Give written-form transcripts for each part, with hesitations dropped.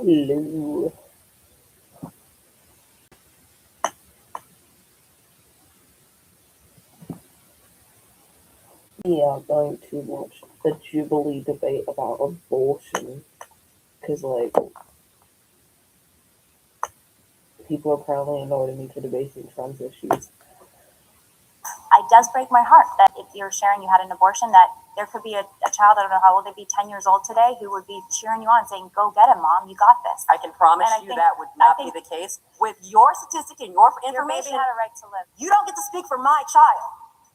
Hello. Yeah, going to watch the Jubilee debate about abortion because, like, people are apparently annoyed me for debating trans issues. It does break my heart that if you're sharing you had an abortion, that there could be a child, I don't know how old they'd be, 10 years old today, who would be cheering you on saying, go get him, Mom, you got this. I can promise you that would not be the case. With your statistic and your information, your baby had a right to live. You don't get to speak for my child.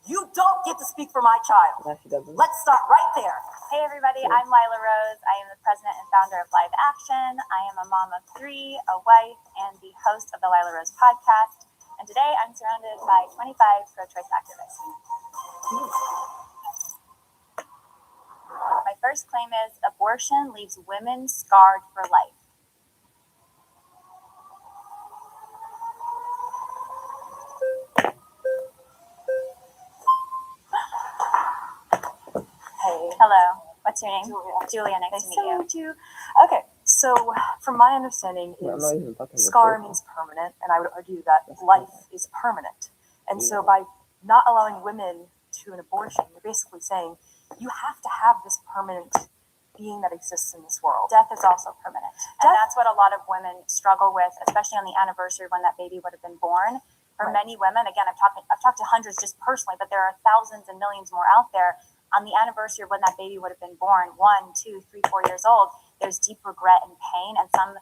You don't get to speak for my child. No, she doesn't. Let's start right there. Hey everybody, I'm Lila Rose. I am the president and founder of Live Action. I am a mom of 3, a wife, and the host of the Lila Rose podcast. And today I'm surrounded by 25 pro-choice activists. My first claim is abortion leaves women scarred for life. Hey. Hello. What's your name? Julia. Nice to meet you. Okay, so from my understanding scar means permanent, and I would argue that life is permanent. And so by not allowing women to an abortion, you're basically saying you have to have this permanent being that exists in this world. Death is also permanent. And that's what a lot of women struggle with, especially on the anniversary when that baby would have been born. For many women, again, I've talked to hundreds just personally, but there are thousands and millions more out there. On the anniversary of when that baby would have been born, 1, 2, 3, 4 years old, there's deep regret and pain, and some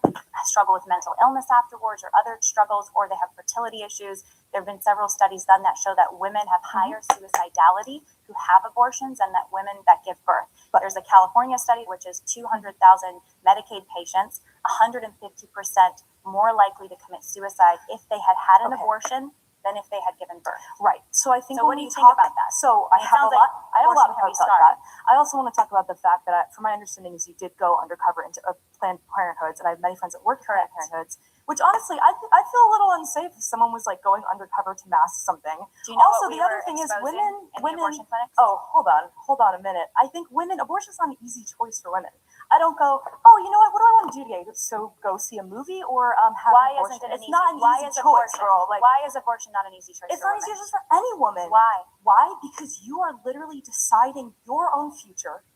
struggle with mental illness afterwards or other struggles, or they have fertility issues. There have been several studies done that show that women have higher suicidality who have abortions than that women that give birth. But there's a California study, which is 200,000 Medicaid patients, 150% more likely to commit suicide if they had had an abortion than if they had given birth. Right. So I think. So what do you think about that? So I have a lot. I have a lot of thoughts about that. I also want to talk about the fact that, from my understanding, is you did go undercover into Planned Parenthoods, and I have many friends that work for Planned Parenthoods. Which honestly, I feel a little unsafe if someone was like going undercover to mask something. Do you know also, the other thing is women. Abortion clinics? Oh, hold on a minute. I think abortion is not an easy choice for women. I don't go, oh, you know what do I want to do today? So go see a movie or have why an abortion? Isn't it It's not an easy choice, girl. Like, why is abortion not an easy choice? It's not an easy choice for any woman. Why? Why? Because you are literally deciding your own future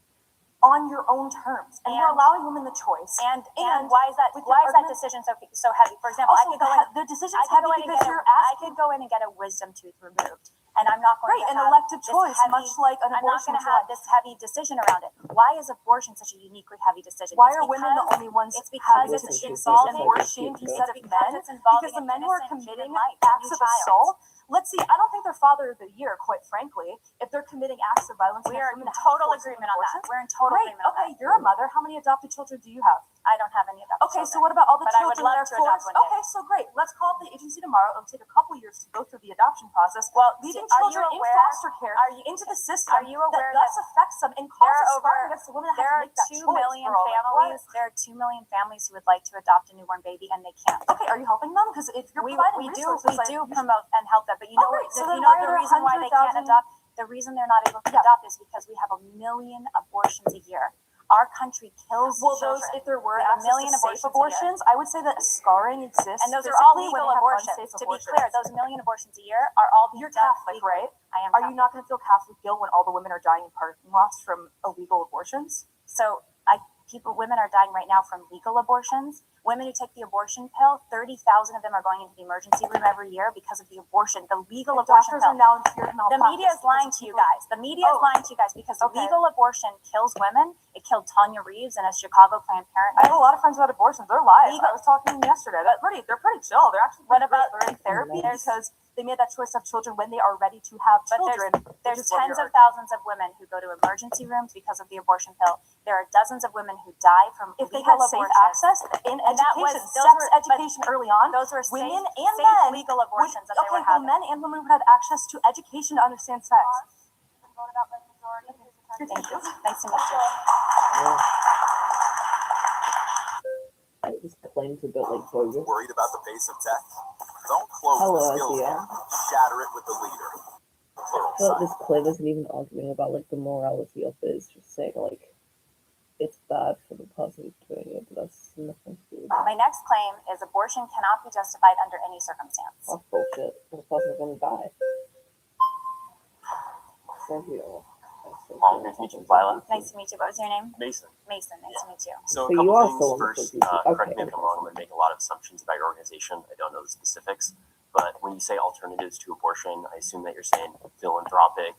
on your own terms, and you're allowing women the choice. And why is that? Why is that decision so heavy? For example, also, the decision's heavy because I could go in and get a wisdom tooth removed, and I'm not going to have an elective choice, much like an abortion. I'm not going to have this heavy decision around it. Why is abortion such a uniquely heavy decision? Why are women the only ones? It's because it's involving abortion instead of men. Because the men who are committing acts of assault. Let's see, I don't think they're father of the year, quite frankly, if they're committing acts of violence. We are in total agreement on that. We're in total agreement on that. Okay, you're a mother. How many adopted children do you have? I don't have any adopted children. Okay, so what about all the children that are forced? Okay, so great. Let's call up the agency tomorrow. It'll take a couple years to go through the adoption process. Well, leaving children in foster care into the system. Are you aware that affects them and causes harm against the women that have to make that choice? There are 2 million families who would like to adopt a newborn baby and they can't. Okay, are you helping them? Because if you're providing resources, we do promote and help them. But you know, the reason why they can't adopt, the reason they're not able to adopt is because we have 1 million abortions a year. Our country kills children. If there were a million safe abortions, I would say that scarring exists. And those are all legal abortions. To be clear, those 1 million abortions a year are all being You're Catholic, right? I am. Are you not going to feel Catholic guilt when all the women are dying in parking lots from illegal abortions? So women are dying right now from legal abortions. Women who take the abortion pill, 30,000 of them are going into the emergency room every year because of the abortion, the legal abortion pill. Are now in fear of the media is lying to you guys. The media is lying to you guys because legal abortion kills women. It killed Tanya Reeves and a Chicago Planned Parenthood. I have a lot of friends who had abortions. They're live. I was talking to them yesterday. They're pretty chill. They're actually they're in therapy because they made that choice to have children when they are ready to have children. There's tens of thousands of women who go to emergency rooms because of the abortion pill. There are dozens of women who die from if they had safe access in education, sex education early on. Those were women safe, and men legal abortions that they were having. Men and women who had access to education to understand sex. Thank you. Nice to meet you. I just claimed a bit like bogus. Worried about the pace of tech? Don't close the skills gap. Shatter it with the leader. I feel like this claim isn't even arguing about like the morality of it. It's just saying like it's bad for the person who's doing it, but that's nothing to do with My next claim is abortion cannot be justified under any circumstance. That's bullshit. The person's gonna die. Sergio. Nice to meet you, Lila. Nice to meet you. What was your name? Mason. Mason. Nice to meet you. So So a you couple are things still on the first. PPP. Correct me if Okay. I'm wrong. I'm going to make a lot of assumptions about your organization. I don't know the specifics, but when you say alternatives to abortion, I assume that you're saying philanthropic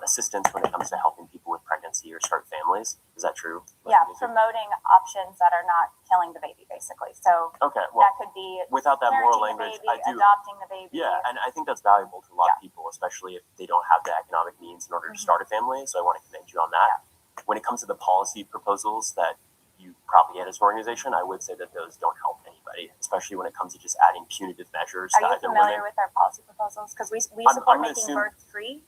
assistance when it comes to helping people with pregnancy or start families. Is that true? Yeah, promoting options that are not killing the baby, basically. So Okay. Well, that could be without that moral parenting the language, baby, I do. adopting the baby. Yeah, and I think that's valuable to a lot of people, especially if they don't have the economic means in order to start a family. So I want to commend you on that. When it comes to the policy proposals that you propagate as an organization, I would say that those don't help anybody, especially when it comes to just adding punitive measures Are to you either familiar women. with our policy proposals? Because we I'm support gonna making assume- birth free.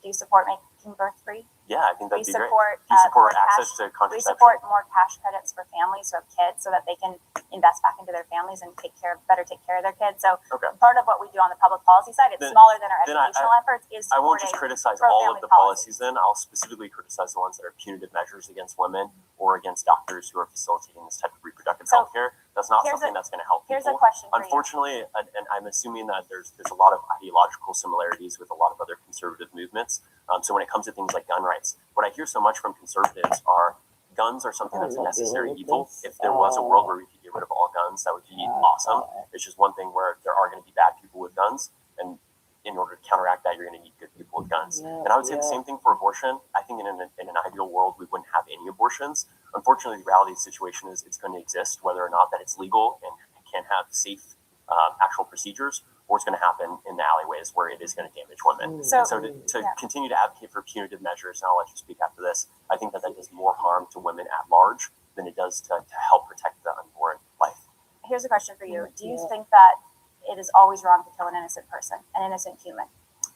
Do you support making birth free? Yeah, I think We that'd be great. support Do you support more access cash. to We contraception? support more cash credits for families who have kids, so that they can invest back into their families and better take care of their kids. So Okay. part of what we do on the public policy side, it's Then- smaller than our then I- educational efforts, is I won't just supporting criticize all of pro-family the policies. policies then. I'll specifically criticize the ones that are punitive measures against women or against doctors who are facilitating this type of reproductive So, health care. That's not here's something a- that's going to help Here's people. a question for you. Unfortunately, and I'm assuming that there's a lot of ideological similarities with a lot of other conservative movements. So when it comes to things like gun rights, what I hear so much from conservatives are guns are something that's a necessary evil. If there was a world where we could get rid of all guns, that would be awesome. It's just one thing where there are going to be bad people with guns, and in order to counteract that, you're going to need good people with guns. And I would say the same thing for abortion. I think in an ideal world, we wouldn't have any abortions. Unfortunately, the reality of the situation is it's going to exist, whether or not that it's legal and can have safe actual procedures, or it's going to happen in the alleyways where it is going to damage women. So- And so to continue to advocate for punitive measures, and I'll let you speak after this, I think that does more harm to women at large than it does to help protect the unborn life. Here's a question for you. Do you Yeah. think that it is always wrong to kill an innocent person, an innocent human?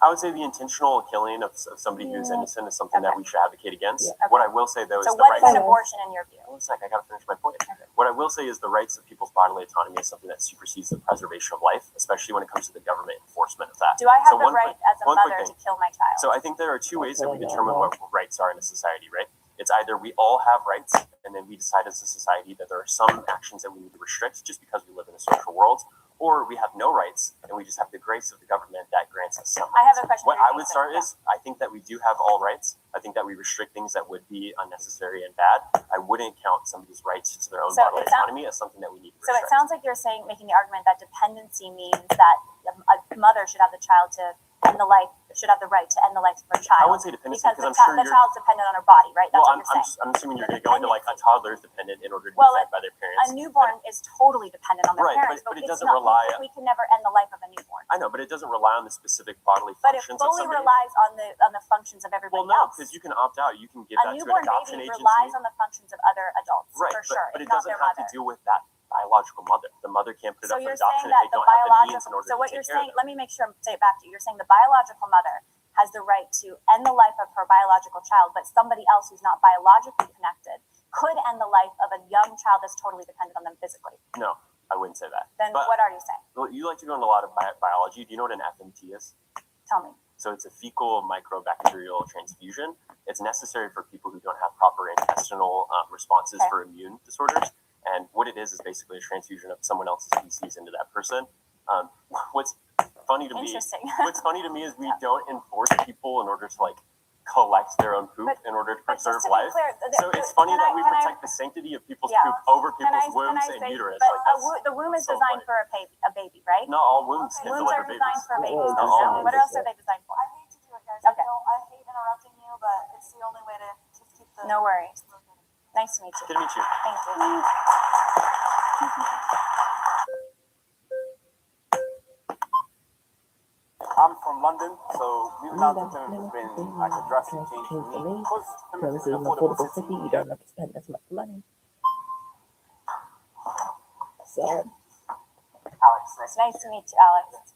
I would say the intentional killing of somebody who's innocent is something that we should advocate against. Yeah. What I will say, though, So is the what is rights. an abortion in your view? One sec, I gotta finish my point. What I will say is the rights of people's bodily autonomy is something that supersedes the preservation of life, especially when it comes to the government enforcement of that. Do I have So the one right quick- as a one quick mother to thing. kill my child? So I think there are two ways that we Okay, determine yeah. what rights are in a society, right? It's either we all have rights, and then we decide as a society that there are some actions that we need to restrict just because we live in a social world, or we have no rights, and we just have the grace of the government that grants us some I rights. have a question What for you, I would Mason. start is, I think that we do have all rights. I think that we restrict things that would be unnecessary and bad. I wouldn't count somebody's rights to their own So bodily it sound- autonomy as something that we need to So restrict. it sounds like you're saying, making the argument that dependency means that a mother should have the child to end the life, should have the right to end the life of her child. I wouldn't say dependency because because the, I'm sure the you're. child's dependent on her body, right? That's Well, what you're saying. I'm assuming you're going to go into like a toddler is dependent in order to be Well, fed by their parents. A newborn is totally dependent on their Right, parents, but it it's doesn't not, rely- we can never end the life of a newborn. I know, but it doesn't rely on the specific bodily But it functions of fully somebody. relies on the functions of everybody Well, no, else. because you can opt out. You can give A that to an newborn adoption baby agency. relies on the functions of other adults, Right, for sure. but It's it not doesn't their have mother. to deal with that biological mother. The mother can't put it So up for you're adoption saying if that they the don't have the means in biological. order So to what take you're care of saying, them. let me make sure I say it back to you. You're saying the biological mother has the right to end the life of her biological child, but somebody else who's not biologically connected could end the life of a young child that's totally dependent on them physically. No, I wouldn't say that. Then But- what are you saying? Well, you like to go into a lot of biology. Do you know what an FMT is? Tell me. So it's a fecal microbacterial transfusion. It's necessary for people who don't have proper intestinal responses Okay. for immune disorders. And what it is basically a transfusion of someone else's feces into that person. What's funny to me? Interesting. What's funny to me is we don't enforce people in order to like collect their own poop in order to But preserve just to life. be clear, So it's funny that we can I- protect the sanctity of people's Yeah. poop over Can people's wombs I and say, uterus. but Like that's the womb is so designed funny. for a baby, right? Not all wombs can Wombs are deliver designed babies. for babies. Well, Not So all what else are they designed for? I hate to do it, guys. Okay. I hate interrupting you, but it's the only way to keep the. No worries. Nice to meet you. Good to meet you. Thank you. I'm from London, so moving down to Plymouth has been like a drastic change for me. Because Plymouth Plymouth is is an an affordable affordable city. You don't have to spend as much money. So, Alex, It's nice to meet you, Alex.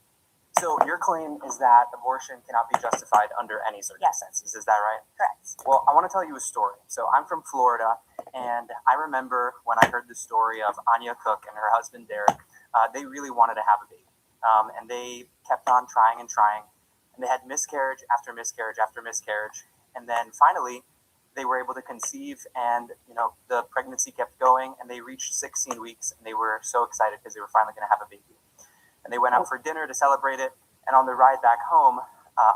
so your claim is that abortion cannot be justified under any circumstances. Is that right? Correct. Well, I want to tell you a story. So I'm from Florida, and I remember when I heard the story of Anya Cook and her husband Derek. They really wanted to have a baby, and they kept on trying and trying, and they had miscarriage after miscarriage after miscarriage, and then finally, they were able to conceive, and the pregnancy kept going, and they reached 16 weeks, and they were so excited because they were finally going to have a baby. And they went out for dinner to celebrate it, and on the ride back home,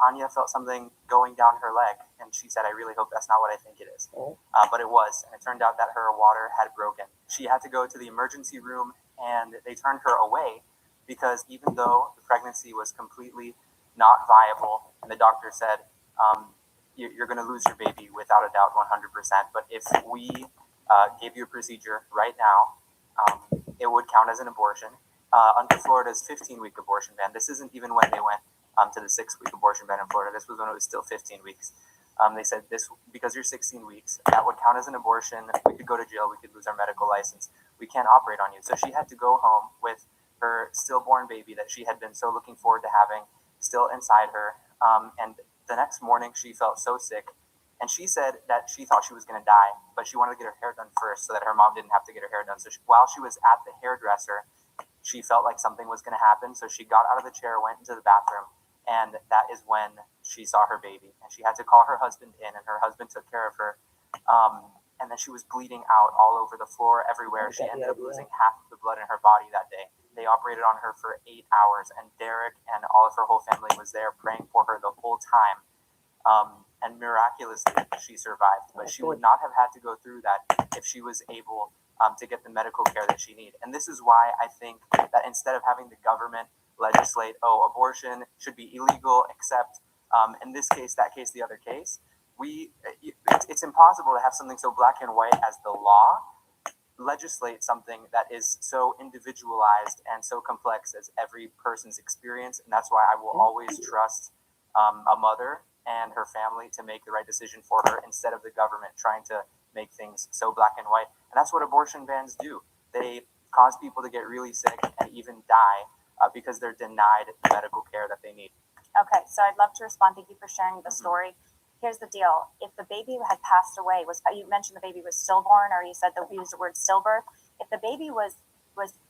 Anya felt something going down her leg, and she said, "I really hope that's not what I think it is." But it was, and it turned out that her water had broken. She had to go to the emergency room, and they turned her away because even though the pregnancy was completely not viable, and the doctor said, you're going to lose your baby without a doubt 100%, but if we gave you a procedure right now, it would count as an abortion. Under Florida's 15-week abortion ban, this isn't even when they went to the 6-week abortion ban in Florida. This was when it was still 15 weeks. They said this, because you're 16 weeks, that would count as an abortion. We could go to jail. We could lose our medical license. We can't operate on you. So she had to go home with her stillborn baby that she had been so looking forward to having still inside her. And the next morning she felt so sick, and she said that she thought she was going to die, but she wanted to get her hair done first so that her mom didn't have to get her hair done. So while she was at the hairdresser, she felt like something was going to happen. So she got out of the chair, went into the bathroom, and that is when she saw her baby, and she had to call her husband in, and her husband took care of her. And then she was bleeding out all over the floor, everywhere. She ended up losing half of the blood in her body that day. They operated on her for 8 hours, and Derek and all of her whole family was there praying for her the whole time. And miraculously, she survived. But she would not have had to go through that if she was able to get the medical care that she needed. And this is why I think that instead of having the government legislate, abortion should be illegal, except in this case, that case, the other case, it's impossible to have something so black and white as the law legislate something that is so individualized and so complex as every person's experience. And that's why I will always trust a mother and her family to make the right decision for her instead of the government trying to make things so black and white. And that's what abortion bans do. They cause people to get really sick and even die because they're denied the medical care that they need. Okay, so I'd love to respond. Thank you for sharing the story. Here's the deal. If the baby had passed away, you mentioned the baby was stillborn, or you said that we used the word stillbirth. If the baby was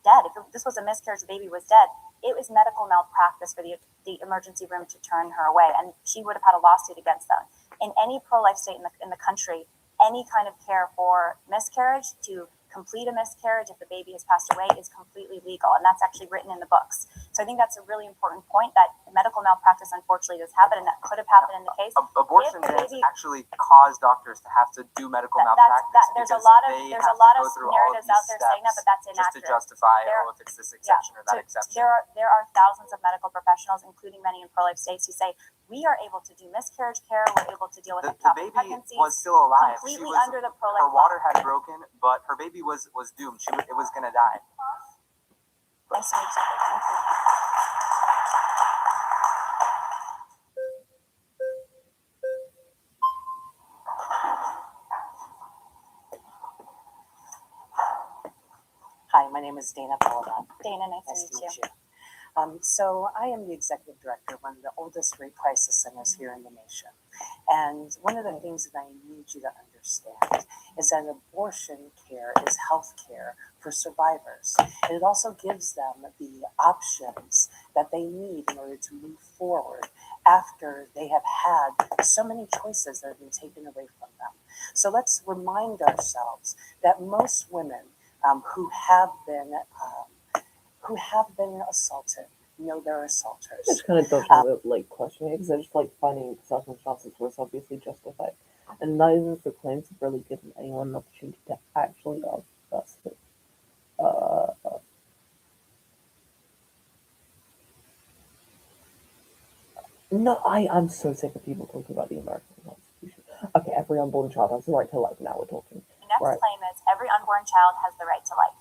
dead, if this was a miscarriage, the baby was dead, it was medical malpractice for the emergency room to turn her away, and she would have had a lawsuit against them. In any pro-life state in the country, any kind of care for miscarriage, to complete a miscarriage if the baby has passed away, is completely legal, and that's actually written in the books. So I think that's a really important point, that medical malpractice unfortunately does happen, and that could have happened in the case. Abortion bans actually cause doctors to have to do medical malpractice. There's a lot of narratives out there saying that, but that's inaccurate. Just to justify, if it's this exception or that exception. There are thousands of medical professionals, including many in pro-life states, who say we are able to do miscarriage care, we're able to deal with the ectopic baby pregnancies was still alive. completely under the pro-life her water had broken, but her baby was doomed. It was going to die. Nice to meet you. Thank you. Hi, my name is Dana Paula. Dana, nice to meet you. So I am the executive director of one of the oldest rape crisis centers here in the nation. And one of the things that I need you to understand is that abortion care is health care for survivors. And it also gives them the options that they need in order to move forward after they have had so many choices that have been taken away from them. So let's remind ourselves that most women who have been assaulted know their assaulters. It's kind of dodging the questioning, because they're just finding circumstances where it's obviously justified, and neither of the claims have really given anyone an opportunity to actually ask us. No, I'm so sick of people talking about the American Constitution. Okay, every unborn child has the right to life. Now we're talking. The next claim is every unborn child has the right to life.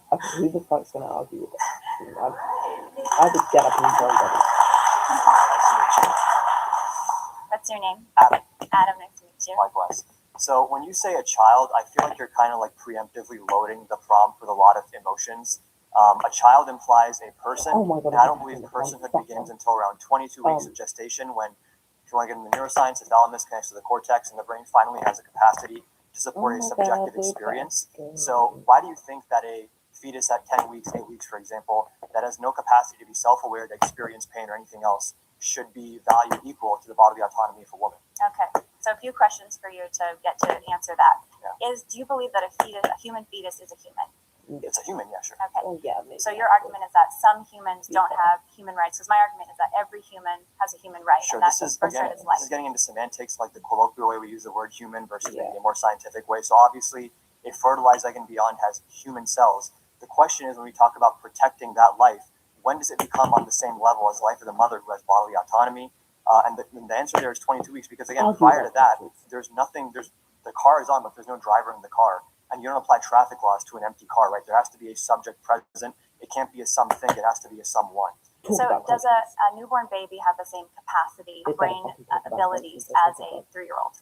Okay, who the fuck's gonna argue with that? I would get up and join them. What's your name? Adam. Adam, nice to meet you. Likewise. So when you say a child, I feel like you're kind of preemptively loading the prompt with a lot of emotions. A child implies a person, Oh my God, and I don't believe personhood begins until around 22 weeks of gestation, when, if you want to get into neuroscience, the thalamus connects to the cortex, and the brain finally has a capacity to support a subjective experience. So why do you think that a fetus at 10 weeks, 8 weeks, for example, that has no capacity to be self-aware, to experience pain or anything else, should be valued equal to the bodily autonomy of a woman. Okay, so a few questions for you to get to answer that. Yeah. Do you believe that a human fetus is a human? It's a human, yeah, sure. Okay. Well, yeah, maybe. So your argument is that some humans don't have human rights, because my argument is that every human has a human right, Sure, and that's this is first again, right is this life. is getting into semantics, like the colloquial way we use the word human versus Yeah. maybe a more scientific way. So obviously, a fertilized egg and beyond has human cells. The question is, when we talk about protecting that life, when does it become on the same level as life of the mother who has bodily autonomy? And the answer there is 22 weeks, because again, prior to that, there's nothing. The car is on, but there's no driver in the car, and you don't apply traffic laws to an empty car, right? There has to be a subject present. It can't be a something. It has to be a someone. So does a newborn baby have the same capacity, brain abilities as a 3-year-old?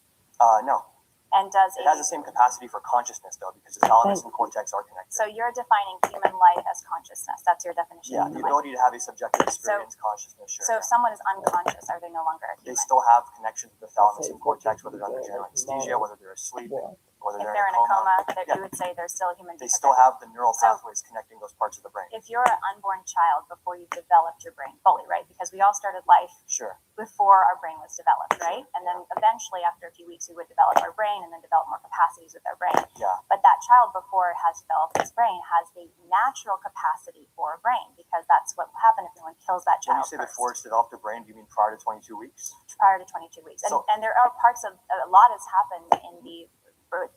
No. And does it has the same capacity for consciousness, though, because the thalamus and cortex are connected. So you're defining human life as consciousness. That's your definition. Yeah, of the human ability to have a subjective experience, consciousness, sure. So if someone is unconscious, are they no longer a human? They still have connections with the thalamus and cortex, whether they're under general anesthesia, whether they're asleep, whether If they're in a coma. you would say they're still a human. They still have the neural pathways connecting those parts of the brain. If you're an unborn child before you developed your brain fully, right? Because we all started life Sure. before our brain was developed, right? And then eventually, after a few weeks, we would develop our brain and then develop more capacities with our brain. Yeah. But that child, before it has developed his brain, has the natural capacity for a brain, because that's what will happen if anyone kills that When child you say first, before it's developed a brain, do you mean prior to 22 weeks? prior to 22 weeks. And, So- and there are parts of, a lot has happened in the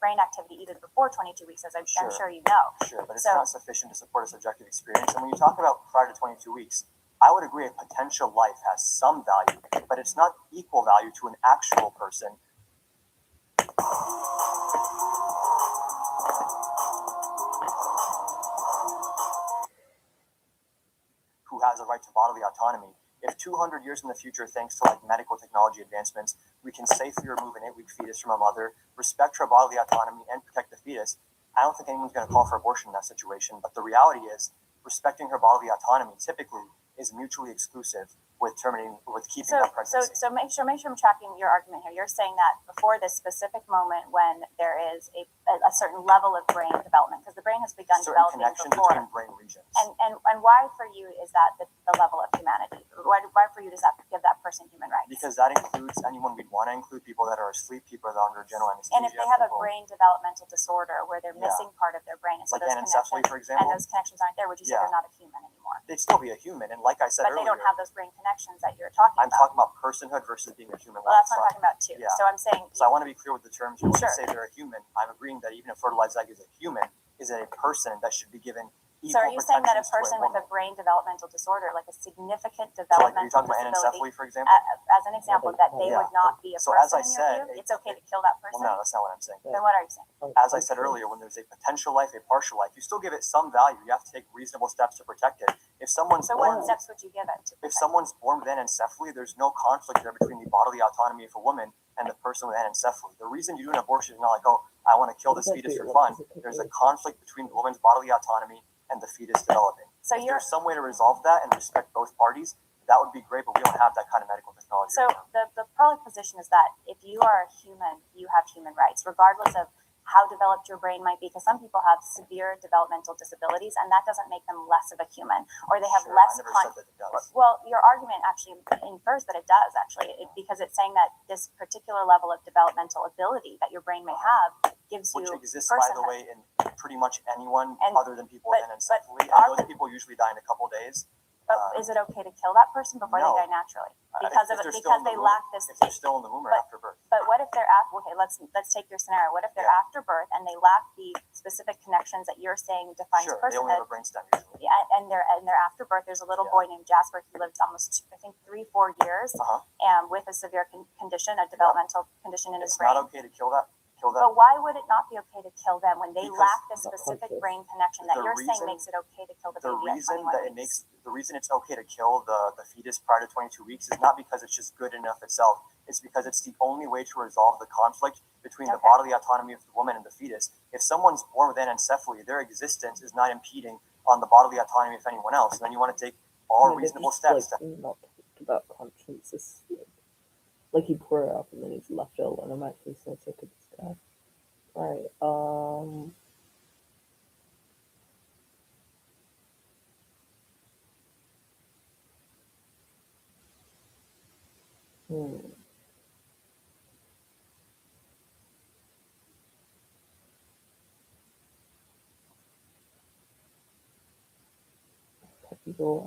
brain activity even before 22 weeks, as I'm sure you know. Sure, but it's So- not sufficient to support a subjective experience. And when you talk about prior to 22 weeks, I would agree a potential life has some value, but it's not equal value to an actual person. Who has a right to bodily autonomy. If 200 years in the future, thanks to like medical technology advancements, we can safely remove an 8-week fetus from a mother, respect her bodily autonomy, and protect the fetus, I don't think anyone's going to call for abortion in that situation. But the reality is, respecting her bodily autonomy typically is mutually exclusive with keeping that pregnancy. So make sure I'm tracking your argument here. You're saying that before this specific moment when there is a certain level of brain development, because the brain has begun certain developing connection before. between brain regions. And why for you is that the level of humanity? Why for you does that give that person human rights? Because that includes anyone we'd want to include, people that are asleep, people that are under general anesthesia. And if they have a brain developmental disorder where they're missing part of their brain, and so like those anencephaly, for example, and those connections aren't there, would you say they're not a human anymore? They'd still be a human, and like I said But earlier, they don't have those brain connections that you're talking I'm about. talking about personhood versus being a human. Well, that's what I'm talking about too. Yeah. So I'm saying. So I want to be clear with the terms. When Sure. you say they're a human, I'm agreeing that even a fertilized egg is a human, is a person that should be given equal So are you saying that a protections to person with a woman. brain developmental disorder, like a significant So like, are you developmental talking about disability, anencephaly, for example? as an example, that they Yeah. would not be a So person as I in your said, view? It's okay to kill that person? Well, no, that's not what I'm saying. Then what are you saying? As I said earlier, when there's a potential life, a partial life, you still give it some value. You have to take reasonable steps to protect it. If someone's So born, what steps would you give it to? if someone's born with anencephaly, there's no conflict there between the bodily autonomy of a woman and the person with anencephaly. The reason you do an abortion is not like, oh, I want to kill this fetus for fun. There's a conflict between the woman's bodily autonomy and the fetus developing. So If you're there's some way to resolve that and respect both parties, that would be great, but we don't have that kind of medical technology. So right now. the public position is that if you are a human, you have human rights, regardless of how developed your brain might be, because some people have severe developmental disabilities, and that doesn't make them less of a human, or they have Sure, less. I never said that it does. Well, your argument actually infers that it does, because it's saying that this particular level of developmental ability that your brain may have gives Which you exists, by the personhood. way, in pretty much anyone And- other than people with but anencephaly. are And those people usually die in a couple days. But is it okay to kill that person before no. they die naturally? If Because they're still because in the they womb- lack this. If they're still in the womb or But- after birth. But what if they're after? Okay, let's take your scenario. What if they're Yeah. after birth and they lack the specific connections that you're saying defines Sure, they only have a personhood? brainstem usually. Yeah, and they're after birth. There's a little Yeah. boy named Jasper. He lived almost, I think, 3-4 years, Uh-huh. and with a severe condition, a developmental condition in his It's brain. not okay to kill that. But why would it not be okay to kill them when they Because lack the it's not specific conscious. brain connection that The you're saying reason- makes it okay to kill the The baby at reason 21 that it weeks? makes the reason it's okay to kill the fetus prior to 22 weeks is not because it's just good enough itself. It's because it's the only way to resolve the conflict between the Okay. bodily autonomy of the woman and the fetus. If someone's born with anencephaly, their existence is not impeding on the bodily autonomy of anyone else. And then you want to take all reasonable steps. Like, not talked about conscience. It's like he grew up and then he's left ill, and I'm actually so sick of this guy. Right. People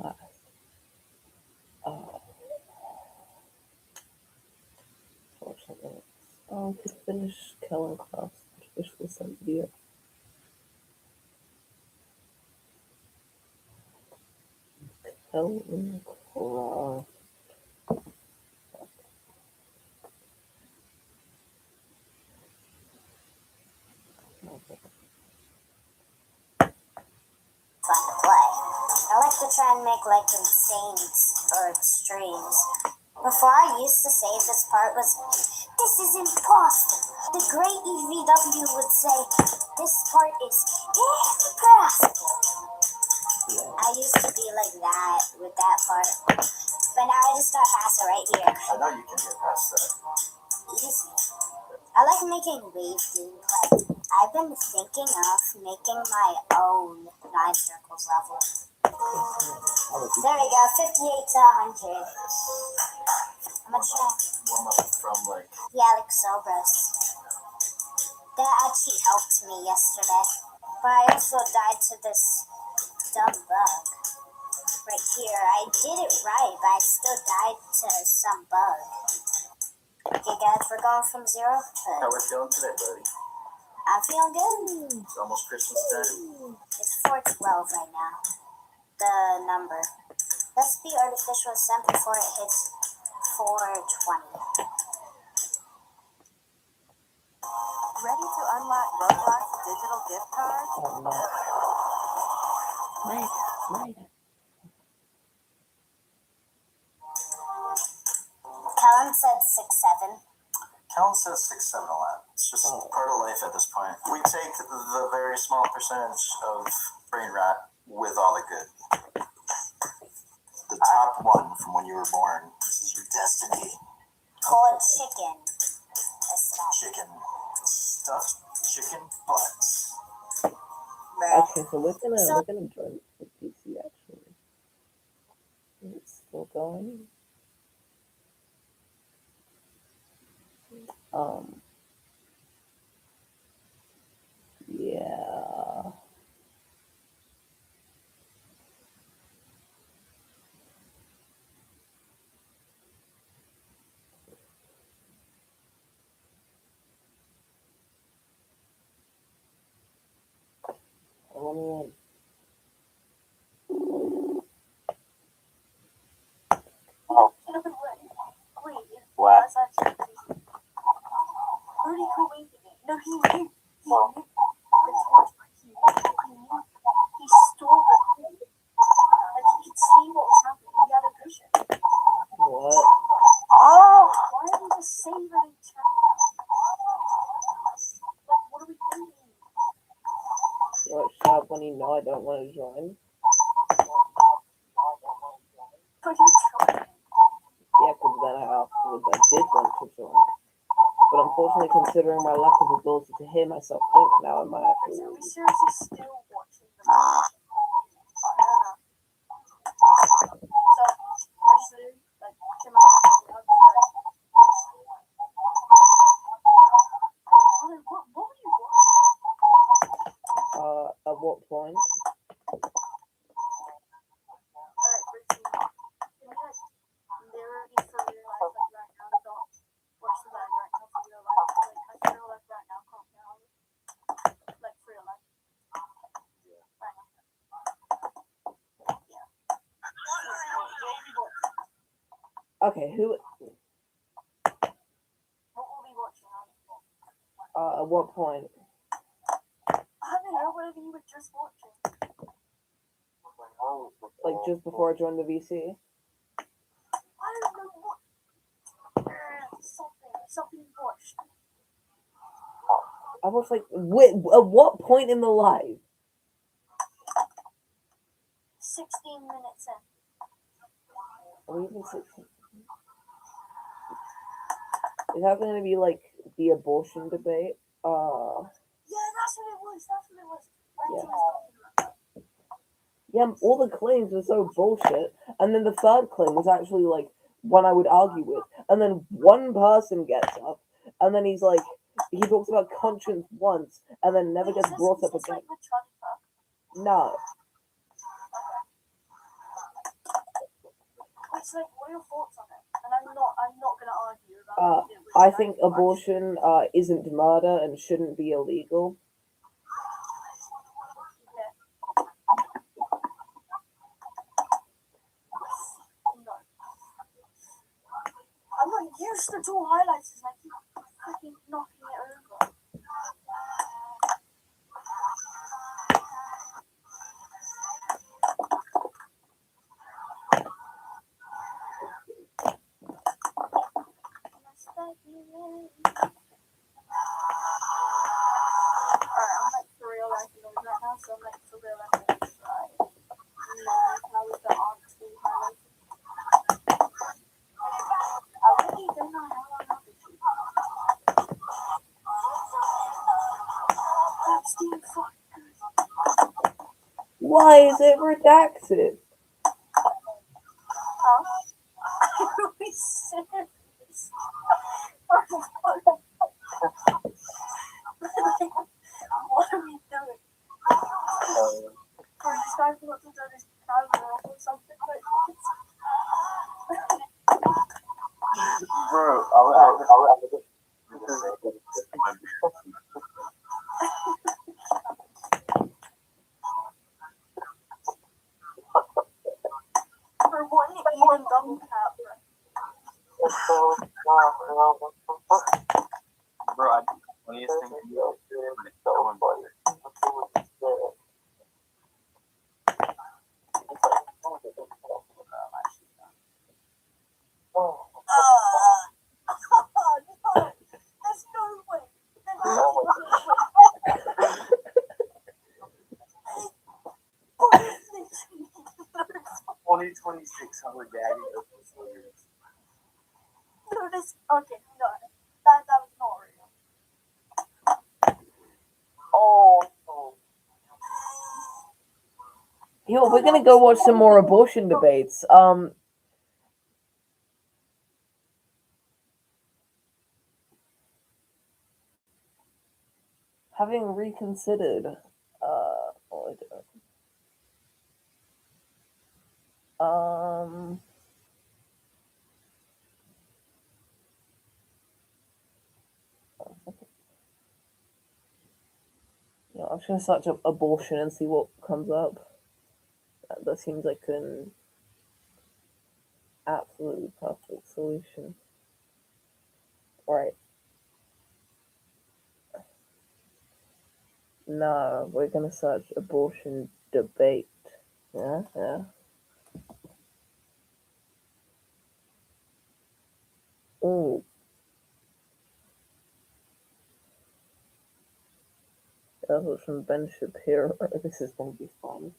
asked. To finish Kellen Cross, officially sent video. Kellen Cross. Fun to play. I like to try and make like insane or extremes. Before I used to say this part was, this is impossible. The great EVW would say, this part is impossible. I used to be like that with that part. But now I just got past it right here. I know you can get past that. Easy. I like making wave gameplay. I've been thinking of making my own 9 circles level. There we go, 58 to 100. I'm gonna try. Warm up from like. Yeah, like Zobros. That actually helped me yesterday. But I also died to this dumb bug. Right here. I did it right, but I still died to some bug. Okay guys, we're going from 0 to... How we feeling today, buddy? I'm feeling good. It's almost Christmas time. It's 412 right now. The number. Let's be artificial ascent before it hits 420. Ready to unlock Roblox digital gift cards? Oh no. Later. Callum said 6-7. Kellen says 6-7 a lot. It's just part of life at this point. We take the very small percentage of brain rot with all the good. The top one from when you were born. This is your destiny. Cold chicken. Chicken. Stuffed chicken butts. Okay, so we're gonna join the PC actually. It's still going. Yeah. What? Rudy Kuwait. No, he knew. He knew. The torch, but he knew. He stole the thing. Like, he could see what was happening. He had a vision. What? Oh! Why are we just saving each other? Like, what are we doing? What, shut up when you know I don't want to join? But you're trying. Yeah, because then afterwards I did want to join. But unfortunately, considering my lack of ability to hear myself think, now I might Are actually. we seriously still watching the match? I don't know. So, I just literally, like, watching my match. What were you watching? At what point? Alright, Ricky. Can you, like, mirror me for real life, like, right now? Don't watch the live right now for real life. Like, I feel like right now, calm down. Like, for real life. Right now. Yeah. Okay, who? What will we watching on? At what point? I don't know, whatever you were just watching. Like just before I joined the VC? I don't know what. Something you watched. I was like, wait, at what point in the live? 16 minutes in. Or even 16? Is that going to be like the abortion debate? Yeah, that's what it was. Yeah, all the claims were so bullshit. And then the third claim was actually like one I would argue with. and then one person gets up, and then he's like, he talks about conscience once, and then never gets brought up again. No. It's like, what are your thoughts on it? And I'm not gonna argue about it. I think abortion isn't murder and shouldn't be illegal. No. I'm not used to dual highlights, and I keep fucking knocking it over. Alright, I'm like for real life mode right now, so I'm like for real life mode. How was the honesty highlights? I really don't know how long I'll be shooting. That's the fucking good. Why is it redacted? Huh? Are we serious? What are we doing? Are you guys about to do this camera or something like this? Bro, For what you even double tap, bro, I funniest thing when it's going by no, there's no way. There's no way. 2026, how we're dagging up this year. No, this, okay, no, that was not real. Oh, Yo, we're gonna go watch some more abortion debates. Having reconsidered, what do I do? Yeah, I'm just gonna search up abortion and see what comes up. That seems like an absolutely perfect solution. Right. No, we're gonna search abortion debate. Yeah. Ooh. That was from Ben Shapiro. This is gonna be fun.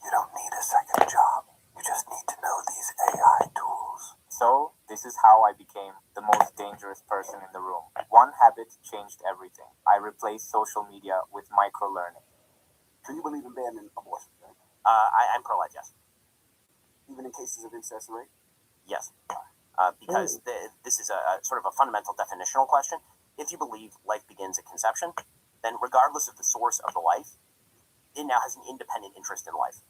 You don't need a second job. You just need to know these AI tools. So, this is how I became the most dangerous person in the room. One habit changed everything. I replaced social media with micro-learning. do you believe in banning abortion, right? I'm pro-life, yes. Even in cases of incest rape? Yes. Because this is a sort of a fundamental definitional question. If you believe life begins at conception, then regardless of the source of the life, it now has an independent interest in life.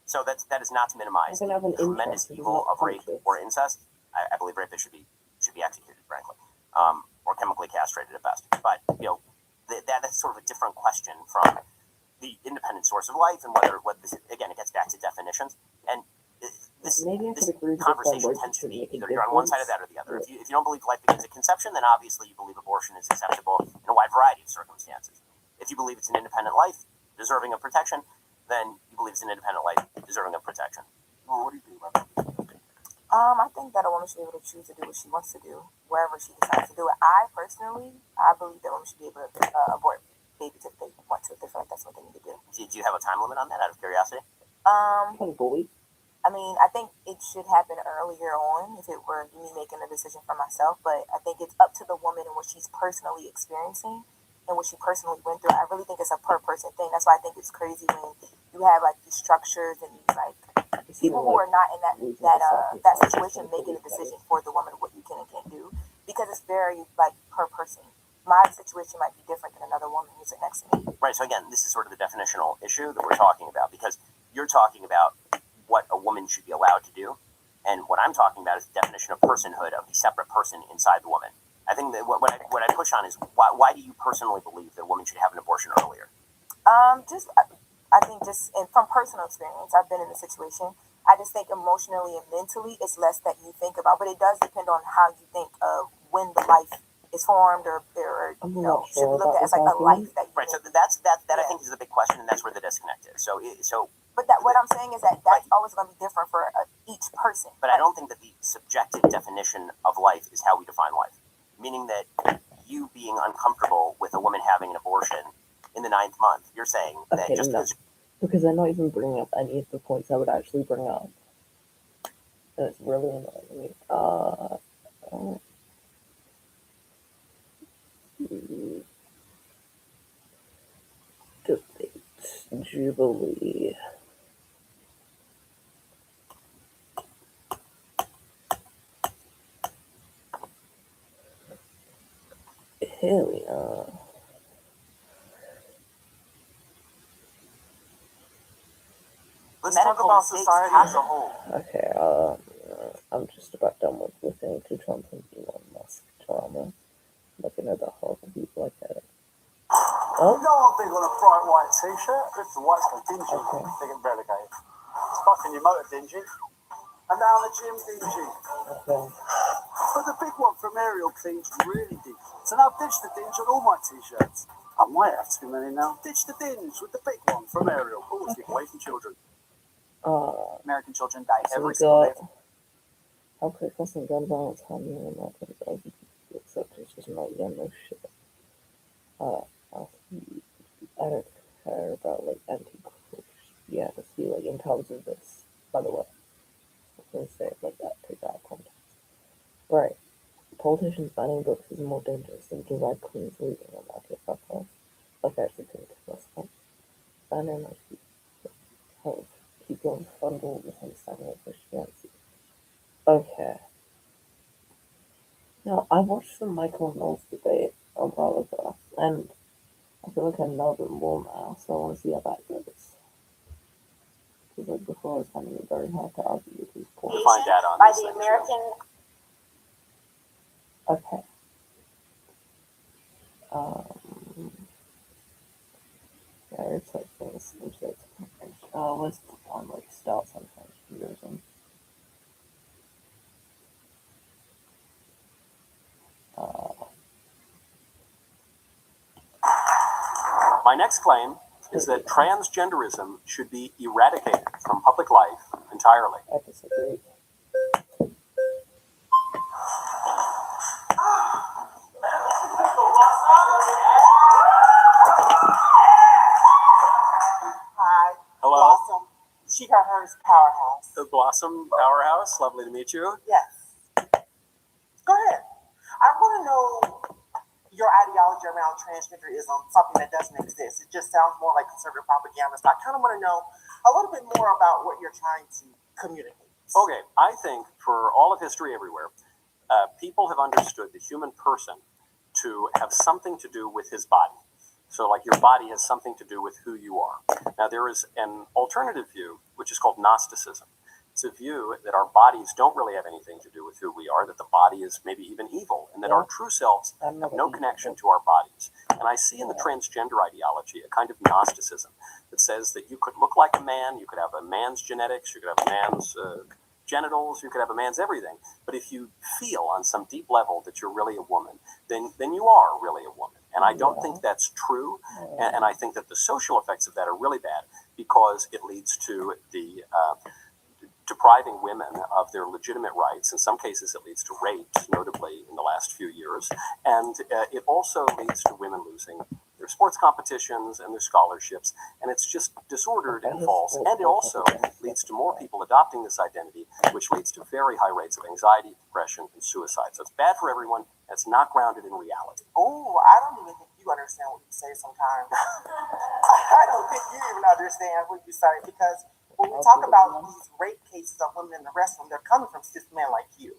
So that is not to minimize the tremendous evil of rape or incest. I believe rapists should be executed, frankly, or chemically castrated at best. But that's sort of a different question from the independent source of life and whether this, again, it gets back to definitions. And this conversation tends to be either you're on one side of that or the other. If you don't believe life begins at conception, then obviously you believe abortion is acceptable in a wide variety of circumstances. If you believe it's an independent life deserving of protection, then you believe it's an independent life deserving of protection. Well, what do you think about that? I think that a woman should be able to choose to do what she wants to do wherever she decides to do it. I believe that women should be able to abort babies if they want to, if they feel like that's what they need to do. Do you have a time limit on that, out of curiosity? I mean, I think it should happen earlier on if it were me making a decision for myself, but I think it's up to the woman and what she's personally experiencing and what she personally went through. I really think it's a per person thing. That's why I think it's crazy when you have like these structures and these like people who are not in that situation making a decision for the woman what you can and can't do, because it's very like per person. My situation might be different than another woman who's sitting next to me. Right. So again, this is sort of the definitional issue that we're talking about, because you're talking about what a woman should be allowed to do, and what I'm talking about is the definition of personhood of the separate person inside the woman. I think that what I push on is why do you personally believe that a woman should have an abortion earlier? I think from personal experience, I've been in a situation. I just think emotionally and mentally, it's less that you think about, but it does depend on how you think of when the life is formed, or should be looked at as like a life that you right. So that I think is the big question, and that's where the disconnect is. But what I'm saying is that's always going to be different for each person. But I don't think that the subjective definition of life is how we define life. Meaning that you being uncomfortable with a woman having an abortion in the 9th month, you're saying that because they're not even bringing up any of the points I would actually bring up. And it's really annoying me. Debate Jubilee. Here we are. Let's talk about society as a whole. Okay, I'm just about done with listening to Trump and Elon Musk drama. Looking at the horrible people like that. Oh? You know I'm big on a bright white t-shirt. If the white's got dingy, they get relegated. It's fucking your motor dingy. And now the gym dingy. Okay. But the big one from Ariel cleans really dingy. So now ditch the dinge on all my t-shirts. I might have too many now. Ditch the dinge with the big one from Ariel. Always keep away from children. American children die So every we single got day. how quick crossing gun violence harming in America is LGBT, except it's just not no shit. I don't care about like anti-Christianity, like in terms of this, by the way. I'm gonna say it like that, take that out of context. Right. Politicians banning books is more dangerous than drag queens leaving them. Okay, fuck off. Like I actually think that's fun. Banning like help people in fundamental misunderstanding of Christianity. Okay. Now, I watched the Michael Knowles debate a while ago, and I feel like I know them more now, so I want to see how that goes. Because like before, I was finding it very hard to argue with these points. Find data on By this the thing, American. Okay. Yeah, it's like things. What's the one like starts on transgenderism? My next claim is that transgenderism should be eradicated from public life entirely. I disagree. Hi. Hello? Blossom. She got hers powerhouse. The Blossom Powerhouse. Lovely to meet you. Yes. Go ahead. I want to know your ideology around transgenderism, something that doesn't exist. It just sounds more like conservative propaganda. So I kind of want to know a little bit more about what you're trying to communicate. Okay, I think for all of history everywhere, people have understood the human person to have something to do with his body. So like your body has something to do with who you are. Now there is an alternative view, which is called Gnosticism. It's a view that our bodies don't really have anything to do with who we are, that the body is maybe even evil, and that our true selves have no connection to our bodies. And I see in the transgender ideology a kind of Gnosticism that says that you could look like a man, you could have a man's genetics, you could have a man's genitals, you could have a man's everything. But if you feel on some deep level that you're really a woman, then you are really a woman. And I don't think that's true. And I think that the social effects of that are really bad because it leads to the depriving women of their legitimate rights. In some cases, it leads to rapes, notably in the last few years. And it also leads to women losing their sports competitions and their scholarships. And it's just disordered and false. And it also leads to more people adopting this identity, which leads to very high rates of anxiety, depression, and suicide. So it's bad for everyone. It's not grounded in reality. Oh, I don't even think you understand what you say sometimes. I don't think you even understand what you say, because when we talk about these rape cases of women in the restroom, they're coming from cis men like you.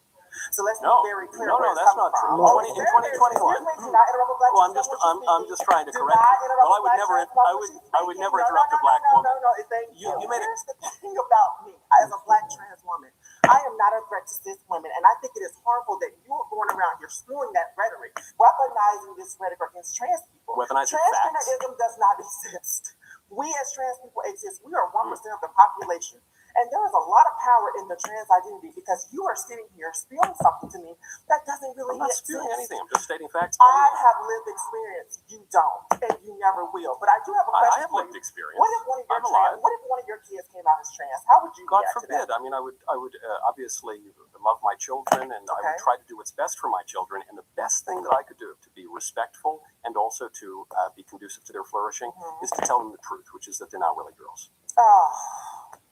So let's be very clear. No, where it's that's coming not true. from. In 2021. Excuse me, do not interrupt a black Well, trans I'm just trying to Do correct not you. interrupt Well, a black trans woman. I would never No, interrupt a black woman. No, thank You made it. Here's the thing about me as a black trans woman. I am not a threat to cis women, and I think it is harmful that you are going around here spewing that rhetoric, weaponizing this rhetoric against trans people. Weaponizing facts. Transgenderism does not exist. We as trans people exist. We are 1% of the population. And there is a lot of power in the trans identity because you are sitting here spewing something to me that doesn't really I'm not exist. spewing anything. I'm just stating facts. I have lived experience. You don't, and you never will. But I do have a question. I have for lived you. experience. What if one of your I'm alive. What if one of your kids came out as trans? How would you God react to forbid. that? I mean, I would obviously love my children, and I would try to do what's best for my children. And the best thing that I could do to be respectful and also to be conducive to their flourishing is to tell them the truth, which is that they're not really girls. Oh,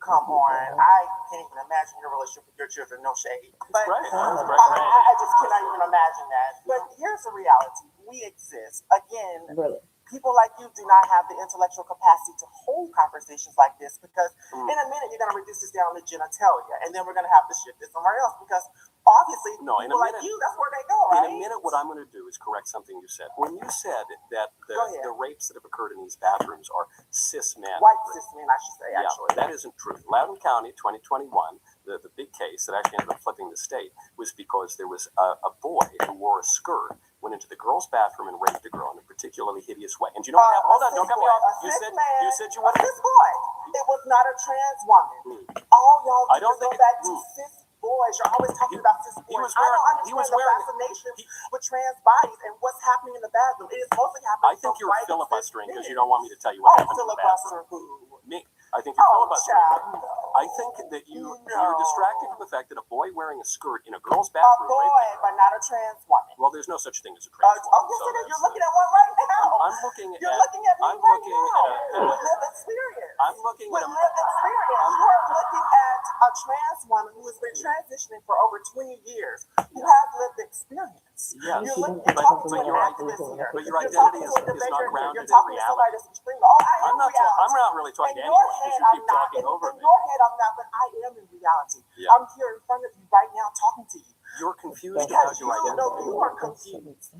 come on. I can't even imagine your relationship with your children. No shade. But Right. I just cannot even imagine that. But here's the reality. We exist. Again, Really? people like you do not have the intellectual capacity to hold conversations like this because in a minute you're going to reduce this down to genitalia, and then we're going to have to shift this somewhere else because obviously No, in a people like minute- you, that's where they go, right? In a minute, what I'm going to do is correct something you said. When you said that Go ahead. the rapes that have occurred in these bathrooms are cis men. White cis men, I should say, Yeah, actually. that isn't true. Loudoun County, 2021, the big case that actually ended up flipping the state was because there was a boy who wore a skirt, went into the girl's bathroom and raped a girl in a particularly hideous way. And you know what happened? Hold on, don't cut me off. You said you were wanted. cis boy. It was not a trans woman. All y'all I do don't is go think back it- to cis boys. You're always talking about cis boys. he was I don't wearing- understand he was the wearing- fascination with trans bodies and what's happening in the bathroom. It is mostly happening. I think from you're white cis filibustering because men. you don't want me to tell you what Oh, happened in the bathroom. filibuster who? Me. I think you're Oh, filibustering. child, no. I think that you're distracted from the fact that a boy wearing a skirt in a girl's A bathroom. boy, but not a trans woman. Well, there's no such thing as a trans woman. Oh, yes, so it is. You're that's- looking at one right now. I'm looking You're at. looking at me I'm right looking now. at With lived experience. I'm looking With at. lived experience. You are looking at a trans woman who has been transitioning for over 20 years, who has lived experience. Yes, You're looking but- at talking but to your an idea- activist here. but your You're identity talking is to a not debater here. grounded You're in talking to reality. somebody that's extreme. Oh, I am reality. I'm not really talking In to your anyone because head, you I'm keep not. talking over In me. your head, I'm not, but I am in reality. Yeah. I'm here in front of you right now talking to you. You're confused Because about your you know identity. you are confused.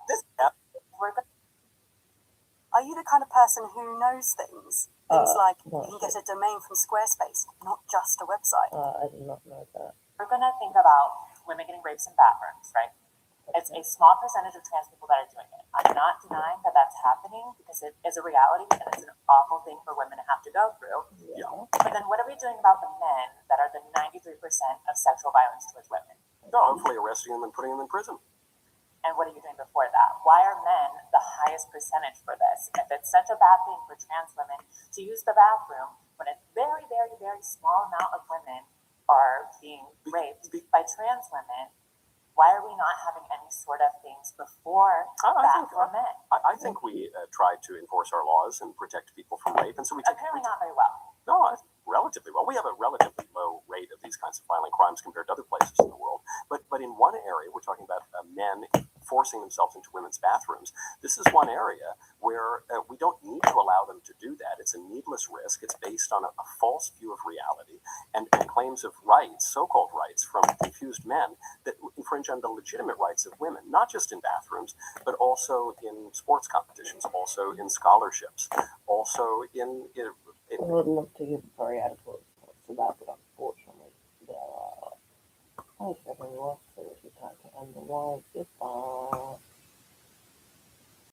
This Are you the kind of person who knows things? Things like no, you can get a domain from Squarespace, not just a website. I did not know that. We're going to think about women getting raped in bathrooms, right? It's a small percentage of trans people that are doing it. I'm not denying that that's happening because it is a reality and it's an awful thing for women to have to go through. Yeah. But then what are we doing about the men that are the 93% of sexual violence towards women? No, hopefully arresting them and putting them in prison. And what are you doing before that? Why are men the highest percentage for this? If it's such a bad thing for trans women to use the bathroom when a very, very, very small amount of women are being raped by trans women, why are we not having any sort of things before that for men? I think we try to enforce our laws and protect people from rape, and so we take. Apparently not very well. No, relatively well. We have a relatively low rate of these kinds of violent crimes compared to other places in the world. But in one area, we're talking about men forcing themselves into women's bathrooms. This is one area where we don't need to allow them to do that. It's a needless risk. It's based on a false view of reality and claims of rights, so-called rights, from confused men that infringe on the legitimate rights of women, not just in bathrooms, but also in sports competitions, also in scholarships, also in I would love to give very adequate response to that, but unfortunately, there are. I think everyone else, so it's time to end the live. Goodbye.